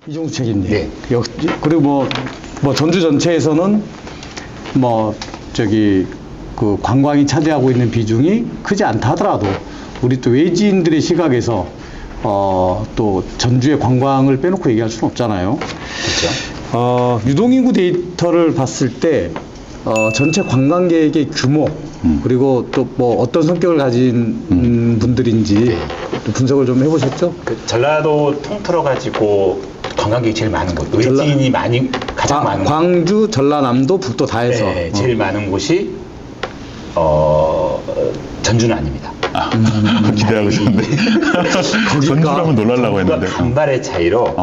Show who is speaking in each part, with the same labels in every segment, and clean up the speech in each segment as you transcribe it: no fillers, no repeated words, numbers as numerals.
Speaker 1: 이종수 책임님.
Speaker 2: 네.
Speaker 1: 그리고 뭐 전주 전체에서는 그 관광이 차지하고 있는 비중이 크지 않다 하더라도 우리 또 외지인들의 시각에서 또 전주의 관광을 빼놓고 얘기할 수는 없잖아요.
Speaker 2: 그렇죠.
Speaker 1: 유동인구 데이터를 봤을 때 전체 관광객의 규모 그리고 또 뭐 어떤 성격을 가진 분들인지 또 분석을 좀 해보셨죠?
Speaker 2: 그 전라도 통틀어 가지고 관광객이 제일 많은 곳, 외지인이 가장 많은 곳.
Speaker 1: 광주, 전라남도, 북도 다 해서
Speaker 2: 네, 제일 많은 곳이 전주는 아닙니다.
Speaker 3: 기대하고 있었는데 전주라면 놀라려고 했는데
Speaker 2: 간발의 차이로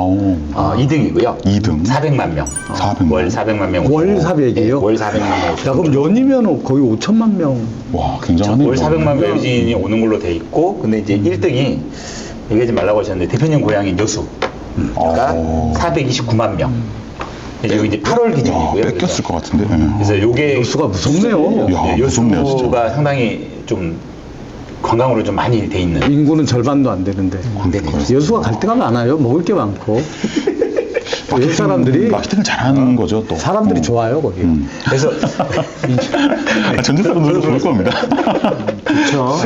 Speaker 2: 2등이고요.
Speaker 3: 2등
Speaker 2: 400만 명.
Speaker 3: 400만
Speaker 2: 월 400만 명.
Speaker 1: 월 400이에요?
Speaker 2: 네, 월 400만 명.
Speaker 1: 야, 그럼 연이면 거의 5천만 명.
Speaker 3: 와 굉장하네요.
Speaker 2: 월 400만 명 외지인이 오는 걸로 돼 있고, 근데 이제 1등이 얘기하지 말라고 하셨는데 대표님 고향인 여수가 429만 명. 여기 이제 8월 기준이고요.
Speaker 3: 뺏겼을 것 같은데.
Speaker 2: 그래서 요게
Speaker 1: 여수가 무섭네요.
Speaker 3: 야, 무섭네요, 진짜.
Speaker 2: 여수가 상당히 좀 관광으로 좀 많이 돼 있는.
Speaker 1: 인구는 절반도 안 되는데. 여수가 갈 데가 많아요. 먹을 게 많고. 외국 사람들이
Speaker 3: 마케팅을 잘하는 거죠 또.
Speaker 1: 사람들이 좋아요 거기.
Speaker 2: 그래서
Speaker 3: 전주 사람들도 좋을 겁니다.
Speaker 1: 그렇죠.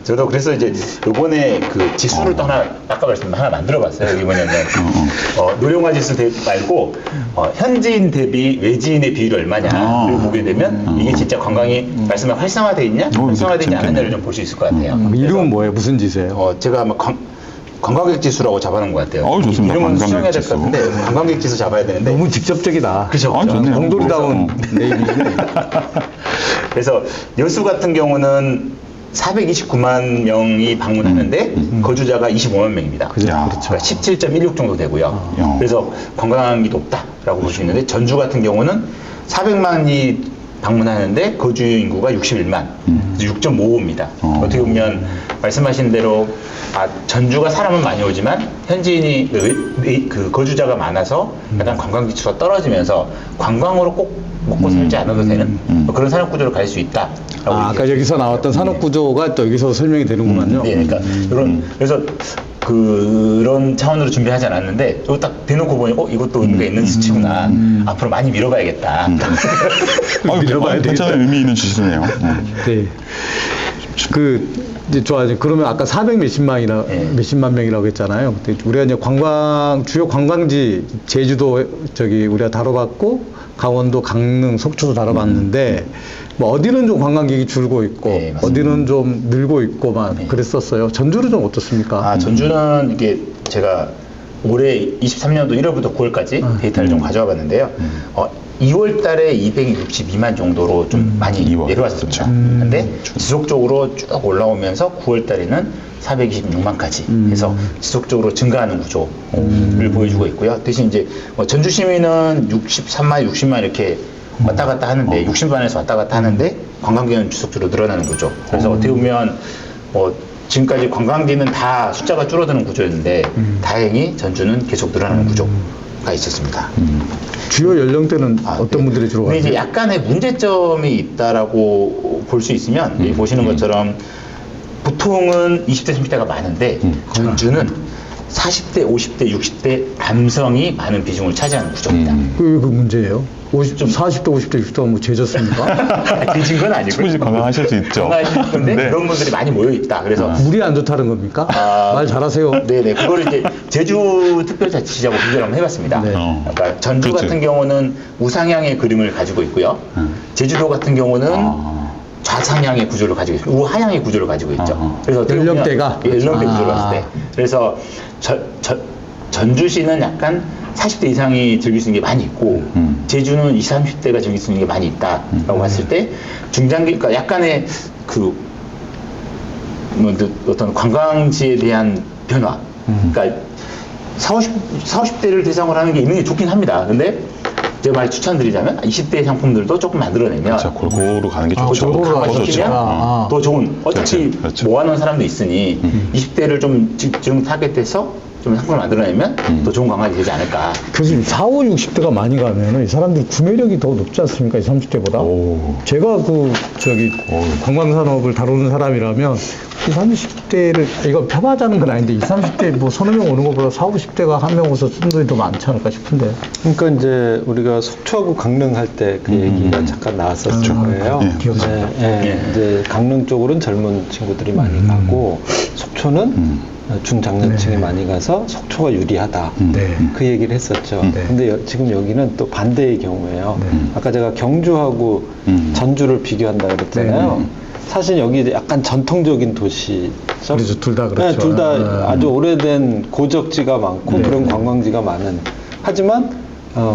Speaker 2: 저도 그래서 이제 요번에 그 지수를 또 하나 아까 말씀드린 하나 만들어봤어요. 이게 뭐냐면 노령화 지수 말고 현지인 대비 외지인의 비율이 얼마냐를 보게 되면 이게 진짜 관광이 말씀한 활성화돼 있냐, 활성화되지 않느냐를 좀 볼 수 있을 것 같아요.
Speaker 1: 이름은 뭐예요? 무슨 지수예요?
Speaker 2: 제가 아마 관광객 지수라고 잡아놓은 것 같아요.
Speaker 3: 좋습니다.
Speaker 2: 이름은
Speaker 3: 관광객
Speaker 2: 수정해야 될 것
Speaker 3: 지수.
Speaker 2: 같은데 관광객 지수 잡아야 되는데
Speaker 1: 너무 직접적이다.
Speaker 2: 그죠?
Speaker 3: 좋네요.
Speaker 1: 공돌이다운 네이밍이네.
Speaker 2: 그래서 여수 같은 경우는 429만 명이 방문하는데 거주자가 25만 명입니다.
Speaker 1: 그렇죠.
Speaker 2: 그러니까 17.16 정도 되고요. 그래서 관광이 높다라고 볼 수 있는데 전주 같은 경우는 400만이 방문하는데 거주 인구가 61만, 6.55입니다. 어떻게 보면 말씀하신 대로 전주가 사람은 많이 오지만 현지인이 그 거주자가 많아서 약간 관광 기초가 떨어지면서 관광으로 꼭 먹고 살지 않아도 되는 그런 산업 구조로 갈 수 있다.
Speaker 1: 아까 여기서 나왔던 산업 구조가 또 여기서 설명이 되는구만요.
Speaker 2: 네, 그러니까 그래서 그런 차원으로 준비하지 않았는데 이거 딱 대놓고 보니 이것도 의미가 있는 수치구나. 앞으로 많이 밀어봐야겠다.
Speaker 3: 괜찮은 의미 있는 지수네요.
Speaker 1: 네. 이제 좋아요. 그러면 아까 400 몇십만 명이라고 했잖아요. 근데 우리가 이제 주요 관광지 제주도 우리가 다뤄봤고 강원도, 강릉, 속초도 다뤄봤는데 뭐 어디는 좀 관광객이 줄고 있고 어디는 좀 늘고 있고만 그랬었어요. 전주는 좀 어떻습니까?
Speaker 2: 전주는 이게 제가 올해 23년도 1월부터 9월까지 데이터를 좀 가져와 봤는데요. 2월 달에 262만 정도로 좀 많이 내려왔었죠. 근데 지속적으로 쭉 올라오면서 9월 달에는 426만까지 해서 지속적으로 증가하는 구조를 보여주고 있고요. 대신 이제 전주 시민은 63만, 60만 이렇게 왔다 갔다 하는데 60만에서 왔다 갔다 하는데 관광객은 지속적으로 늘어나는 구조. 그래서 어떻게 보면 지금까지 관광지는 다 숫자가 줄어드는 구조였는데 다행히 전주는 계속 늘어나는 구조가 있었습니다.
Speaker 1: 주요 연령대는 어떤 분들이 주로
Speaker 2: 근데
Speaker 1: 가세요?
Speaker 2: 이제 약간의 문제점이 있다라고 볼 수 있으면 여기 보시는 것처럼 보통은 20대, 30대가 많은데 전주는 40대, 50대, 60대 남성이 많은 비중을 차지하는 구조입니다.
Speaker 1: 그 문제예요? 40대, 50대, 60대가 뭐 죄졌습니까?
Speaker 2: 뒤진 건 아니고요.
Speaker 3: 충분히 건강하실 수 있죠.
Speaker 2: 건강하실 건데
Speaker 3: 네.
Speaker 2: 그런 분들이 많이 모여 있다. 그래서
Speaker 1: 물이 안 좋다는 겁니까? 말 잘하세요.
Speaker 2: 네네. 그거를 이제 제주특별자치시하고 비교를 한번 해봤습니다.
Speaker 1: 네.
Speaker 2: 그러니까 전주
Speaker 3: 그렇죠.
Speaker 2: 같은 경우는 우상향의 그림을 가지고 있고요. 제주도 같은 경우는 좌상향의 구조를 가지고 있고 우하향의 구조를 가지고 있죠. 그래서 어떻게 보면
Speaker 1: 연령대가?
Speaker 2: 연령대 구조를 봤을 때 그래서 전주시는 약간 40대 이상이 즐길 수 있는 게 많이 있고 제주는 20, 30대가 즐길 수 있는 게 많이 있다라고 봤을 때 중장기 그러니까 약간의 어떤 관광지에 대한 변화 그러니까 40, 50대를 대상으로 하는 게 있는 게 좋긴 합니다. 근데 제가 많이 추천드리자면 20대 상품들도 조금 만들어내면
Speaker 3: 그렇죠. 골고루 가는 게 좋죠.
Speaker 1: 골고루 가는 게
Speaker 2: 강화시키면
Speaker 1: 좋죠.
Speaker 2: 더 좋은 어차피
Speaker 3: 그렇죠.
Speaker 2: 모아놓은 사람도 있으니 20대를 좀 집중 타겟해서 좀 상품을 만들어내면 더 좋은 관광이 되지 않을까.
Speaker 1: 교수님, 40, 60대가 많이 가면은 이 사람들이 구매력이 더 높지 않습니까? 이 30대보다? 제가 관광산업을 다루는 사람이라면 20, 30대를, 이거 폄하하자는 건 아닌데, 20, 30대 뭐 서너 명 오는 것보다 40, 50대가 한 명 오서 쓰는 돈이 더 많지 않을까 싶은데.
Speaker 4: 그러니까 이제 우리가 속초하고 강릉 할 때 그 얘기가 잠깐 나왔었을 거예요.
Speaker 1: 네, 기억나요.
Speaker 4: 이제 강릉 쪽으로는 젊은 친구들이 많이 가고 속초는 중장년층이
Speaker 1: 네.
Speaker 4: 많이 가서 속초가 유리하다.
Speaker 1: 네.
Speaker 4: 그 얘기를 했었죠. 근데 지금 여기는 또 반대의 경우예요. 아까 제가 경주하고 전주를 비교한다 그랬잖아요. 사실 여기 약간 전통적인 도시죠.
Speaker 1: 그렇죠. 둘다 그렇죠.
Speaker 4: 네, 둘 다
Speaker 1: 네.
Speaker 4: 아주 오래된 고적지가 많고
Speaker 1: 네.
Speaker 4: 그런 관광지가 많은. 하지만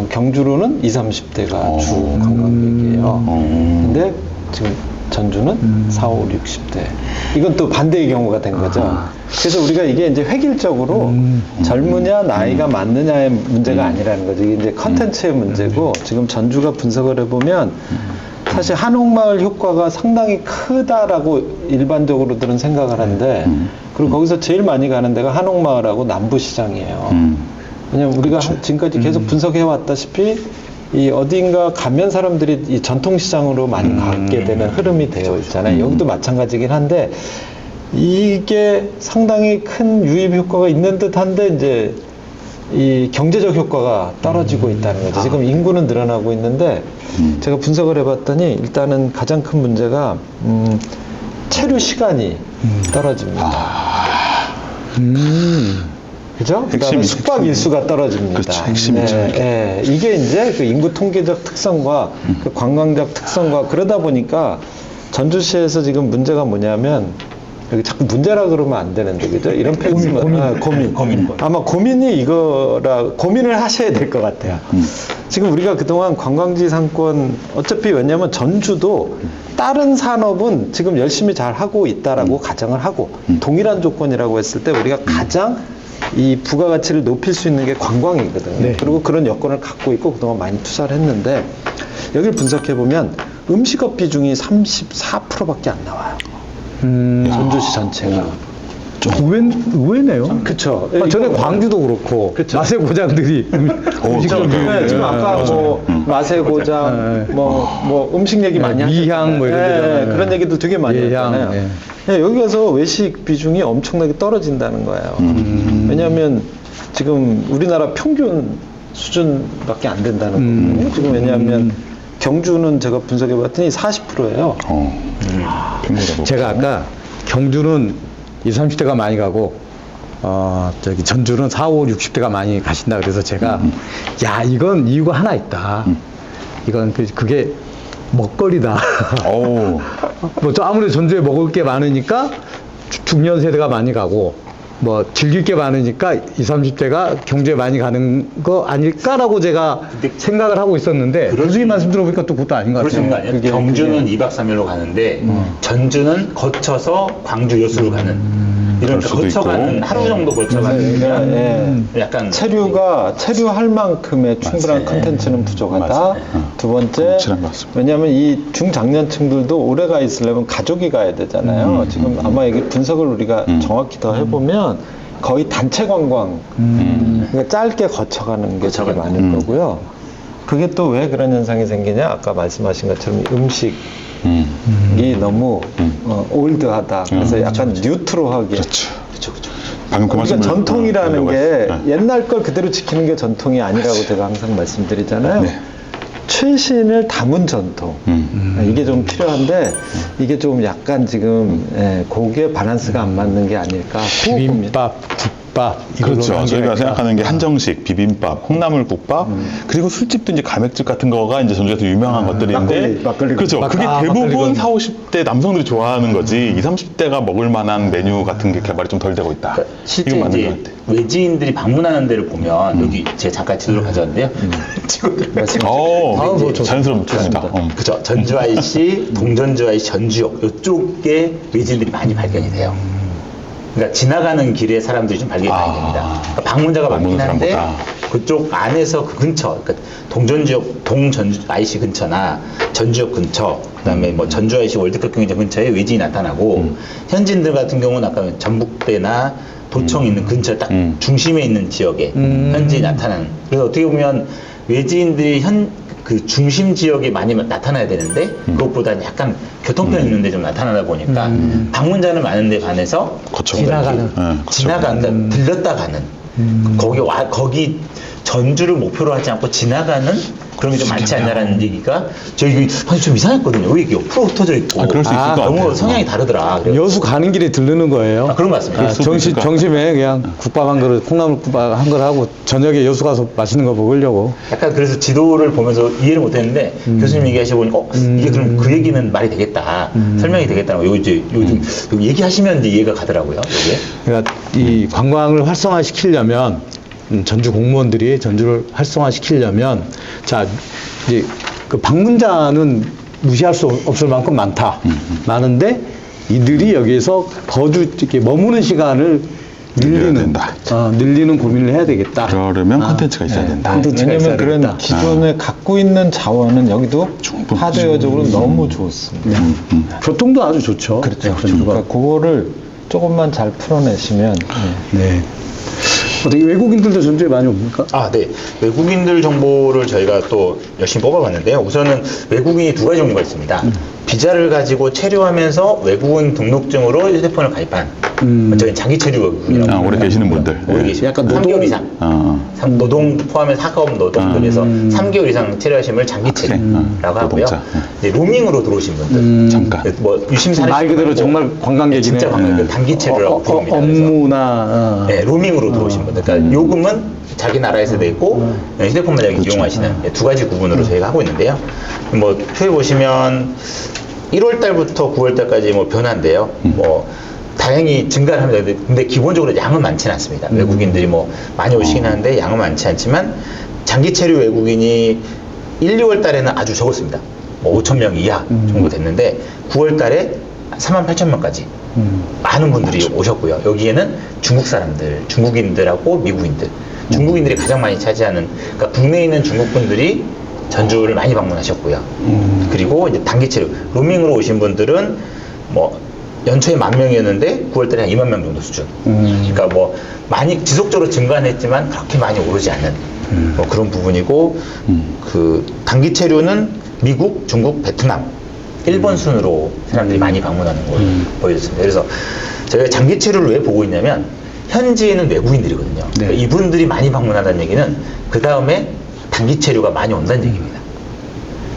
Speaker 4: 경주로는 20, 30대가 주 관광객이에요. 근데 지금 전주는 40, 60대. 이건 또 반대의 경우가 된 거죠. 그래서 우리가 이게 이제 획일적으로 젊으냐 나이가 많느냐의 문제가 아니라는 거죠. 이게 이제 컨텐츠의 문제고 지금 전주가 분석을 해보면 사실 한옥마을 효과가 상당히 크다라고 일반적으로들은 생각을 하는데 그리고 거기서 제일 많이 가는 데가 한옥마을하고 남부시장이에요. 왜냐면 우리가 지금까지 계속 분석해 왔다시피 이 어딘가 가면 사람들이 이 전통시장으로 많이 가게 되는 흐름이 되어 있잖아요. 여기도 마찬가지긴 한데 이게 상당히 큰 유입 효과가 있는 듯한데 이제 이 경제적 효과가 떨어지고 있다는 거죠. 지금 인구는 늘어나고 있는데 제가 분석을 해봤더니 일단은 가장 큰 문제가 체류 시간이 떨어집니다. 그죠? 그다음에
Speaker 3: 핵심이
Speaker 4: 숙박 일수가 떨어집니다.
Speaker 3: 그렇죠. 핵심이죠.
Speaker 4: 이게 이제 그 인구 통계적 특성과 그 관광적 특성과 그러다 보니까 전주시에서 지금 문제가 뭐냐면 여기 자꾸 문제라 그러면 안 되는데 그죠? 이런 고민. 아마 고민이 고민을 하셔야 될 것 같아요. 지금 우리가 그동안 관광지 상권 어차피 왜냐면 전주도 다른 산업은 지금 열심히 잘 하고 있다라고 가정을 하고 동일한 조건이라고 했을 때 우리가 가장 이 부가가치를 높일 수 있는 게 관광이거든요.
Speaker 1: 네.
Speaker 4: 그리고 그런 여건을 갖고 있고 그동안 많이 투자를 했는데 여기를 분석해 보면 음식업 비중이 34%밖에 안 나와요. 전주시 전체가.
Speaker 1: 의외네요.
Speaker 4: 그쵸.
Speaker 1: 전에 광주도 그렇고, 맛의 고장들이. 음식점
Speaker 4: 네, 지금 아까 뭐 맛의 고장, 뭐 음식 얘기 많이
Speaker 1: 미향 뭐 이런 데잖아요.
Speaker 4: 그런 얘기도 되게 많이
Speaker 1: 예향,
Speaker 4: 했잖아요. 네, 여기 가서 외식 비중이 엄청나게 떨어진다는 거예요. 왜냐하면 지금 우리나라 평균 수준밖에 안 된다는 거거든요. 지금 왜냐하면 경주는 제가 분석해봤더니 40%예요.
Speaker 1: 제가 아까 경주는 20, 30대가 많이 가고, 전주는 40, 50, 60대가 많이 가신다 그래서 제가, 야, 이건 이유가 하나 있다. 이건 그게 먹거리다. 뭐, 아무래도 전주에 먹을 게 많으니까 중년 세대가 많이 가고, 뭐, 즐길 게 많으니까 20, 30대가 경주에 많이 가는 거 아닐까라고 제가 생각을 하고 있었는데, 교수님 말씀 들어보니까 또 그것도 아닌 것 같아요.
Speaker 2: 그런 거 아니에요? 경주는 2박 3일로 가는데 전주는 거쳐서 광주 여수로 가는 이런
Speaker 3: 그럴 수도
Speaker 2: 거쳐가는
Speaker 3: 있고.
Speaker 2: 하루 정도 거쳐가는 약간
Speaker 4: 체류할 만큼의 충분한
Speaker 3: 맞아요.
Speaker 4: 컨텐츠는 부족하다.
Speaker 2: 맞아요.
Speaker 4: 두 번째,
Speaker 3: 확실한 것 같습니다.
Speaker 4: 왜냐하면 이 중장년층들도 오래 가 있으려면 가족이 가야 되잖아요. 지금 아마 이게 분석을 우리가 정확히 더 해보면 거의 단체 관광, 그러니까 짧게 거쳐가는 게 되게 많을 거고요. 그게 또 왜 그런 현상이 생기냐? 아까 말씀하신 것처럼 음식이 너무 올드하다. 그래서 약간 뉴트로하게.
Speaker 3: 그렇죠. 방금 그
Speaker 4: 그러니까
Speaker 3: 말씀을
Speaker 4: 전통이라는 게
Speaker 3: 네.
Speaker 4: 옛날 걸 그대로 지키는 게 전통이 아니라고 제가 항상 말씀드리잖아요.
Speaker 3: 네.
Speaker 4: 최신을 담은 전통. 이게 좀 필요한데 이게 좀 약간 지금 그게 밸런스가 안 맞는 게 아닐까.
Speaker 1: 비빔밥, 국밥. 이걸로
Speaker 3: 그렇죠.
Speaker 1: 한
Speaker 3: 저희가
Speaker 1: 개가
Speaker 3: 생각하는 게 한정식, 비빔밥, 콩나물국밥, 그리고 술집도 이제 가맥집 같은 거가 이제 전주에서 유명한 것들인데,
Speaker 4: 막걸리.
Speaker 3: 그렇죠. 그게 대부분
Speaker 1: 막걸리.
Speaker 3: 40, 50대 남성들이 좋아하는 거지, 20, 30대가 먹을 만한 메뉴 같은 게 개발이 좀 덜 되고 있다.
Speaker 2: 실제
Speaker 3: 이건 맞는 것
Speaker 2: 이제
Speaker 3: 같아요.
Speaker 2: 외지인들이 방문하는 데를 보면 여기 제가 잠깐 지도를 가져왔는데요. 친구들
Speaker 3: 자연스럽습니다.
Speaker 2: 그죠. 전주 IC, 동전주 IC, 전주역 이쪽에 외지인들이 많이 발견이 돼요. 그러니까 지나가는 길에 사람들이 좀 발견이 많이 됩니다. 그러니까 방문자가 많긴
Speaker 3: 방문하는
Speaker 2: 한데
Speaker 3: 사람보다.
Speaker 2: 그쪽 안에서 그 근처, 그러니까 동전지역, 동전주 IC 근처나 전주역 근처, 그다음에 뭐 전주 IC 월드컵 경기장 근처에 외지인이 나타나고 현지인들 같은 경우는 아까 전북대나 도청 있는 근처 딱 중심에 있는 지역에 현지인이 나타나는. 그래서 어떻게 보면 외지인들이 그 중심 지역에 많이 나타나야 되는데 그것보다는 약간 교통편 있는데 좀 나타나다 보니까 방문자는 많은데 반해서
Speaker 1: 지나가는.
Speaker 2: 지나가는 들렸다 가는 거기 전주를 목표로 하지 않고 지나가는 그런 게 좀 많지 않냐라는 얘기가 저희 좀 이상했거든요. 왜 이게 옆으로 흩어져 있고
Speaker 3: 그럴 수 있을 것
Speaker 2: 너무
Speaker 3: 같아요.
Speaker 2: 성향이 다르더라. 그래서
Speaker 1: 여수 가는 길에 들르는 거예요.
Speaker 2: 그런 것 같습니다.
Speaker 1: 아, 정심에 그냥 국밥 한 그릇, 콩나물국밥 한 그릇 하고 저녁에 여수 가서 맛있는 거 먹으려고.
Speaker 2: 약간 그래서 지도를 보면서 이해를 못했는데 교수님 얘기하시고 보니 이게 그럼 그 얘기는 말이 되겠다, 설명이 되겠다고 요즘 얘기하시면 이제 이해가 가더라고요. 이게.
Speaker 1: 그러니까 이 관광을 활성화시키려면 전주 공무원들이 전주를 활성화시키려면 자 이제 그 방문자는 무시할 수 없을 만큼 많은데 이들이 여기에서 거주 이렇게 머무는 시간을 늘리는 고민을 해야 되겠다.
Speaker 3: 그러려면 콘텐츠가 있어야 된다.
Speaker 1: 콘텐츠가 있어야
Speaker 4: 왜냐면 그런
Speaker 1: 되겠다.
Speaker 4: 기존에 갖고 있는 자원은 여기도 하드웨어적으로 너무 좋습니다.
Speaker 1: 교통도 아주 좋죠.
Speaker 4: 그렇죠.
Speaker 1: 전주가.
Speaker 4: 그러니까 그거를 조금만 잘 풀어내시면
Speaker 1: 네. 어떻게 외국인들도 전주에 많이 옵니까?
Speaker 2: 아, 네. 외국인들 정보를 저희가 또 열심히 뽑아봤는데요. 우선은 외국인이 두 가지 종류가 있습니다. 비자를 가지고 체류하면서 외국인 등록증으로 휴대폰을 가입한 저희는 장기 체류 외국인이라고
Speaker 3: 오래 계시는 분들.
Speaker 2: 오래
Speaker 3: 예.
Speaker 2: 계시는
Speaker 1: 약간
Speaker 2: 3개월 이상. 노동 포함해서 사과업 노동들에서 3개월 이상 체류하시면 장기 체류라고 하고요.
Speaker 3: 노동자.
Speaker 2: 이제 로밍으로 들어오신 분들.
Speaker 3: 잠깐.
Speaker 2: 뭐 유심사례
Speaker 1: 말 그대로 정말 관광객이네.
Speaker 2: 진짜 관광객 단기 체류라고 부릅니다. 그래서
Speaker 1: 업무나
Speaker 2: 네, 로밍으로 들어오신 분들. 그러니까 요금은 자기 나라에서 내고 휴대폰만 여기 이용하시는 두 가지 구분으로 저희가 하고 있는데요. 뭐 표에 보시면 1월 달부터 9월 달까지 뭐 변화인데요. 뭐 다행히 증가를 합니다. 근데 기본적으로 양은 많지는 않습니다. 외국인들이 뭐 많이 오시긴 하는데 양은 많지 않지만 장기 체류 외국인이 1, 2월 달에는 아주 적었습니다. 뭐 5천 명 이하 정도 됐는데 9월 달에 38,000명까지 많은 분들이 오셨고요. 여기에는 중국 사람들, 중국인들하고 미국인들, 중국인들이 가장 많이 차지하는, 그러니까 국내에 있는 중국 분들이 전주를 많이 방문하셨고요. 그리고 이제 단기 체류, 로밍으로 오신 분들은 뭐 연초에 10,000명이었는데 9월달에 한 20,000명 정도 수준. 그러니까 뭐 많이 지속적으로 증가는 했지만 그렇게 많이 오르지 않는 뭐 그런 부분이고, 그 단기 체류는 미국, 중국, 베트남, 일본 순으로 사람들이 많이 방문하는 걸 보여줬습니다. 그래서 저희가 장기 체류를 왜 보고 있냐면 현지에는 외국인들이거든요.
Speaker 1: 네.
Speaker 2: 그러니까 이분들이 많이 방문한다는 얘기는 그 다음에 단기 체류가 많이 온다는 얘기입니다.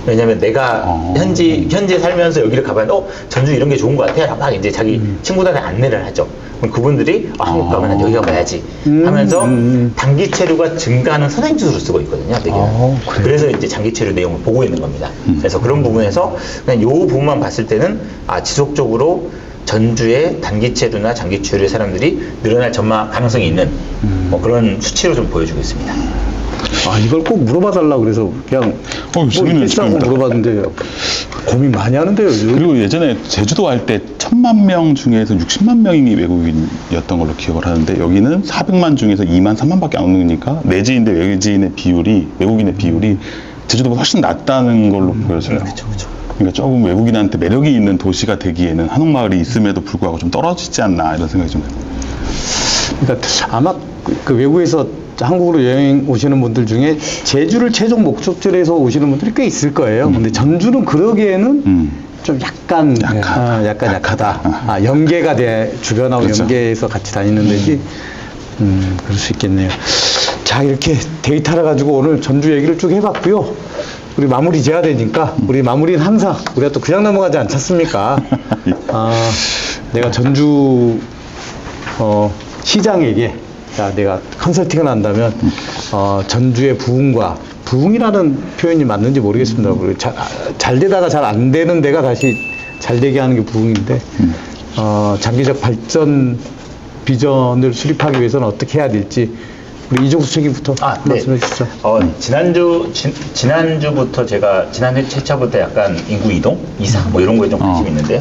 Speaker 2: 왜냐면 내가 현지에 살면서 여기를 가봤는데 전주 이런 게 좋은 것 같아. 막 이제 자기 친구들한테 안내를 하죠. 그럼 그분들이 한국 가면 난 여기 가봐야지 하면서 단기 체류가 증가하는 선행지수로 쓰고 있거든요. 그래서 이제 장기 체류 내용을 보고 있는 겁니다. 그래서 그런 부분에서 그냥 요 부분만 봤을 때는 지속적으로 전주에 단기 체류나 장기 체류의 사람들이 늘어날 가능성이 있는 뭐 그런 수치로 좀 보여주고 있습니다.
Speaker 1: 이걸 꼭 물어봐 달라고 그래서 그냥
Speaker 3: 질문을
Speaker 1: 일상으로
Speaker 3: 주십니다.
Speaker 1: 물어봤는데 고민 많이 하는데요. 요즘.
Speaker 3: 그리고 예전에 제주도 갈 때 1,000만 명 중에서 60만 명이 외국인이었던 걸로 기억을 하는데 여기는 400만 중에서 2만 3만밖에 안 오니까 내지인데 외지인의 비율이, 외국인의 비율이 제주도보다 훨씬 낮다는 걸로 보여져요.
Speaker 2: 그렇죠.
Speaker 3: 그러니까 조금 외국인한테 매력이 있는 도시가 되기에는 한옥마을이 있음에도 불구하고 좀 떨어지지 않나 이런 생각이 좀 듭니다.
Speaker 1: 그러니까 아마 그 외국에서 한국으로 여행 오시는 분들 중에 제주를 최종 목적지로 해서 오시는 분들이 꽤 있을 거예요. 근데 전주는 그러기에는 좀 약간 약하다. 연계가 돼, 주변하고
Speaker 3: 그렇죠.
Speaker 1: 연계해서 같이 다니는 데지. 그럴 수 있겠네요. 자, 이렇게 데이터를 가지고 오늘 전주 얘기를 쭉 해봤고요. 우리 마무리 지어야 되니까 우리 마무리는 항상 우리가 또 그냥 넘어가지 않지 않습니까? 내가 전주 시장에게 내가 컨설팅을 한다면 전주의 부흥이라는 표현이 맞는지 모르겠습니다. 잘 되다가 잘 안 되는 데가 다시 잘 되게 하는 게 부흥인데 장기적 발전 비전을 수립하기 위해서는 어떻게 해야 될지 우리 이종수 책임부터 말씀해 주시죠.
Speaker 2: 지난주부터 제가 지난 회차부터 약간 인구 이동, 이사 뭐 이런 거에 좀 관심이 있는데요.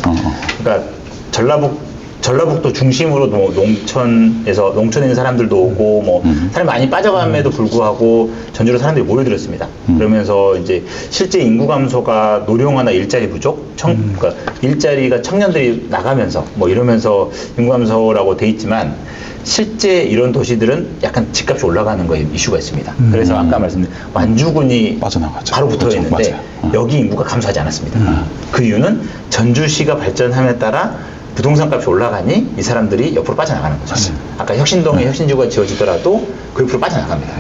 Speaker 2: 그러니까 전라북 전라북도 중심으로 뭐 농촌에 있는 사람들도 오고 뭐 사람이 많이 빠져감에도 불구하고 전주로 사람들이 모여들었습니다. 그러면서 이제 실제 인구 감소가 노령화나 일자리 부족, 그러니까 일자리가 청년들이 나가면서 뭐 이러면서 인구 감소라고 돼 있지만 실제 이런 도시들은 약간 집값이 올라가는 거에 이슈가 있습니다. 그래서 아까 말씀드린 완주군이
Speaker 3: 빠져나가죠.
Speaker 2: 바로 붙어 있는데
Speaker 3: 그렇죠. 맞아요.
Speaker 2: 여기 인구가 감소하지 않았습니다. 그 이유는 전주시가 발전함에 따라 부동산 값이 올라가니 이 사람들이 옆으로 빠져나가는 거죠. 아까 혁신동에 혁신지구가 지어지더라도 그 옆으로 빠져나갑니다.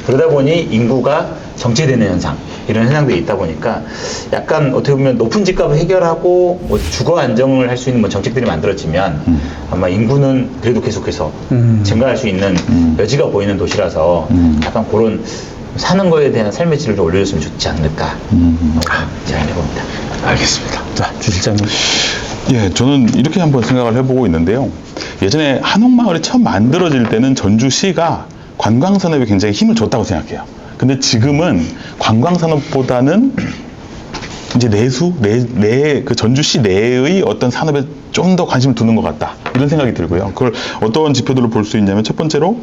Speaker 2: 그러다 보니 인구가 정체되는 현상, 이런 현상들이 있다 보니까 약간 어떻게 보면 높은 집값을 해결하고 뭐 주거 안정을 할 수 있는 뭐 정책들이 만들어지면 아마 인구는 그래도 계속해서 증가할 수 있는 여지가 보이는 도시라서 약간 그런 사는 거에 대한 삶의 질을 좀 올려줬으면 좋지 않을까 제안해봅니다.
Speaker 1: 알겠습니다. 자, 주 실장님.
Speaker 3: 예, 저는 이렇게 한번 생각을 해보고 있는데요. 예전에 한옥마을이 처음 만들어질 때는 전주시가 관광산업에 굉장히 힘을 줬다고 생각해요. 근데 지금은 관광산업보다는 이제 그 전주시 내의 어떤 산업에 좀 더 관심을 두는 것 같다. 이런 생각이 들고요. 그걸 어떤 지표들로 볼 수 있냐면 첫 번째로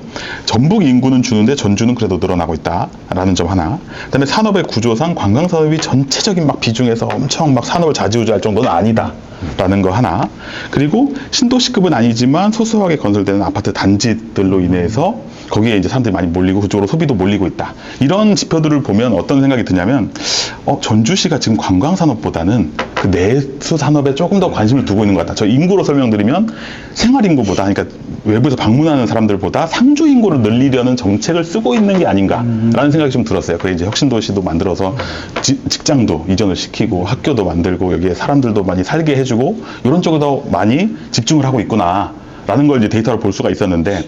Speaker 3: 전북 인구는 주는데 전주는 그래도 늘어나고 있다라는 점 하나. 그다음에 산업의 구조상 관광산업이 전체적인 막 비중에서 엄청 막 산업을 좌지우지할 정도는 아니다라는 거 하나. 그리고 신도시급은 아니지만 소소하게 건설되는 아파트 단지들로 인해서 거기에 이제 사람들이 많이 몰리고 그쪽으로 소비도 몰리고 있다. 이런 지표들을 보면 어떤 생각이 드냐면 전주시가 지금 관광산업보다는 그 내수 산업에 조금 더 관심을 두고 있는 것 같다. 저 인구로 설명드리면 생활인구보다, 그러니까 외부에서 방문하는 사람들보다 상주 인구를 늘리려는 정책을 쓰고 있는 게 아닌가라는 생각이 좀 들었어요. 그래 이제 혁신도시도 만들어서 직장도 이전을 시키고 학교도 만들고 여기에 사람들도 많이 살게 해주고 이런 쪽에 더 많이 집중을 하고 있구나라는 걸 이제 데이터로 볼 수가 있었는데,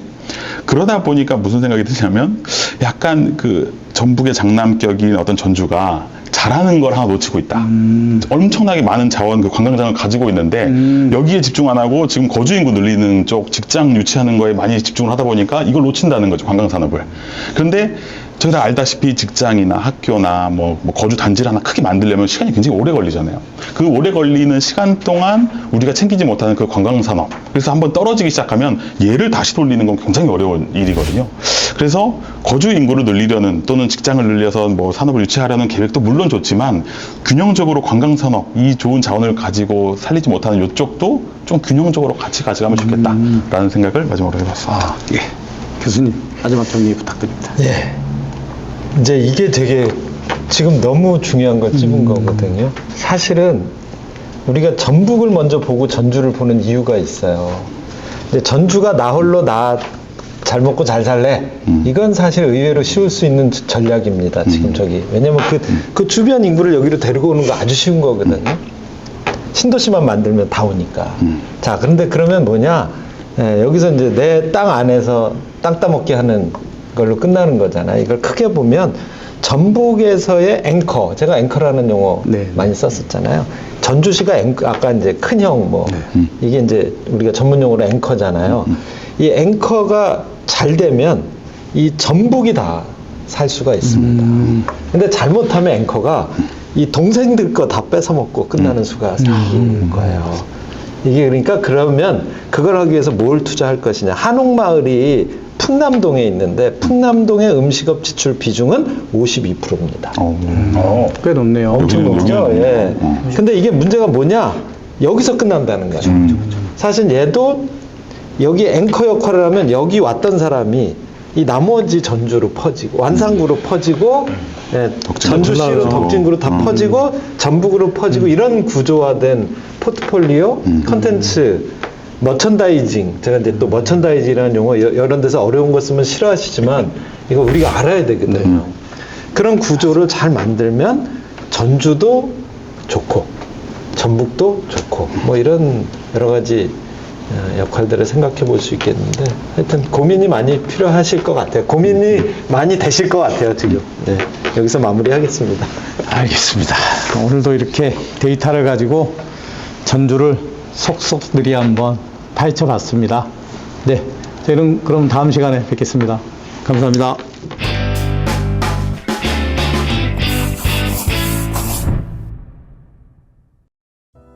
Speaker 3: 그러다 보니까 무슨 생각이 드냐면 약간 그 전북의 장남격인 어떤 전주가 잘하는 걸 하나 놓치고 있다. 엄청나게 많은 자원, 그 관광장을 가지고 있는데 여기에 집중 안 하고 지금 거주 인구 늘리는 쪽, 직장 유치하는 거에 많이 집중을 하다 보니까 이걸 놓친다는 거죠, 관광산업을. 그런데 저희가 알다시피 직장이나 학교나 뭐 거주 단지를 하나 크게 만들려면 시간이 굉장히 오래 걸리잖아요. 그 오래 걸리는 시간 동안 우리가 챙기지 못하는 그 관광산업, 그래서 한번 떨어지기 시작하면 얘를 다시 돌리는 건 굉장히 어려운 일이거든요. 그래서 거주 인구를 늘리려는 또는 직장을 늘려서 뭐 산업을 유치하려는 계획도 물론 좋지만 균형적으로 관광산업, 이 좋은 자원을 가지고 살리지 못하는 이쪽도 좀 균형적으로 같이 가져가면 좋겠다라는 생각을 마지막으로 해봤습니다.
Speaker 1: 예. 교수님, 마지막 정리 부탁드립니다.
Speaker 4: 예. 이제 이게 되게 지금 너무 중요한 거 찝은 거거든요. 사실은 우리가 전북을 먼저 보고 전주를 보는 이유가 있어요. 근데 전주가 나 홀로 나 잘 먹고 잘 살래. 이건 사실 의외로 쉬울 수 있는 전략입니다. 지금 저기. 왜냐면 그 주변 인구를 여기로 데리고 오는 거 아주 쉬운 거거든요. 신도시만 만들면 다 오니까. 자, 그런데 그러면 뭐냐? 여기서 이제 내 땅 안에서 땅 따먹기 하는 걸로 끝나는 거잖아요. 이걸 크게 보면 전북에서의 앵커, 제가 앵커라는 용어
Speaker 1: 네.
Speaker 4: 많이 썼었잖아요. 전주시가 앵커, 아까 이제 큰형 뭐 이게 이제 우리가 전문 용어로 앵커잖아요. 이 앵커가 잘 되면 이 전북이 다 살 수가 있습니다. 근데 잘못하면 앵커가 이 동생들 거 다 뺏어 먹고 끝나는 수가 생기는 거예요. 이게 그러니까 그러면 그걸 하기 위해서 뭘 투자할 것이냐. 한옥마을이 풍남동에 있는데 풍남동의 음식업 지출 비중은 52%입니다.
Speaker 1: 꽤 높네요.
Speaker 4: 엄청
Speaker 3: 여기는
Speaker 4: 높죠.
Speaker 3: 여기는
Speaker 4: 예. 근데 이게 문제가 뭐냐? 여기서 끝난다는 거죠. 사실 얘도 여기 앵커 역할을 하면 여기 왔던 사람이 이 나머지 전주로 퍼지고 완산구로 퍼지고 예, 전주시로 덕진구로 다 퍼지고 전북으로 퍼지고 이런 구조화된 포트폴리오 컨텐츠 머천다이징, 제가 이제 또 머천다이징이라는 용어 여러 데서 어려운 거 쓰면 싫어하시지만 이거 우리가 알아야 되거든요. 그런 구조를 잘 만들면 전주도 좋고 전북도 좋고 뭐 이런 여러 가지 역할들을 생각해 볼 수 있겠는데 하여튼 고민이 많이 필요하실 것 같아요. 고민이 많이 되실 것 같아요, 지금. 네, 여기서 마무리하겠습니다.
Speaker 1: 알겠습니다. 오늘도 이렇게 데이터를 가지고 전주를 속속들이 한번 파헤쳐 봤습니다. 네, 저희는 그럼 다음 시간에 뵙겠습니다. 감사합니다.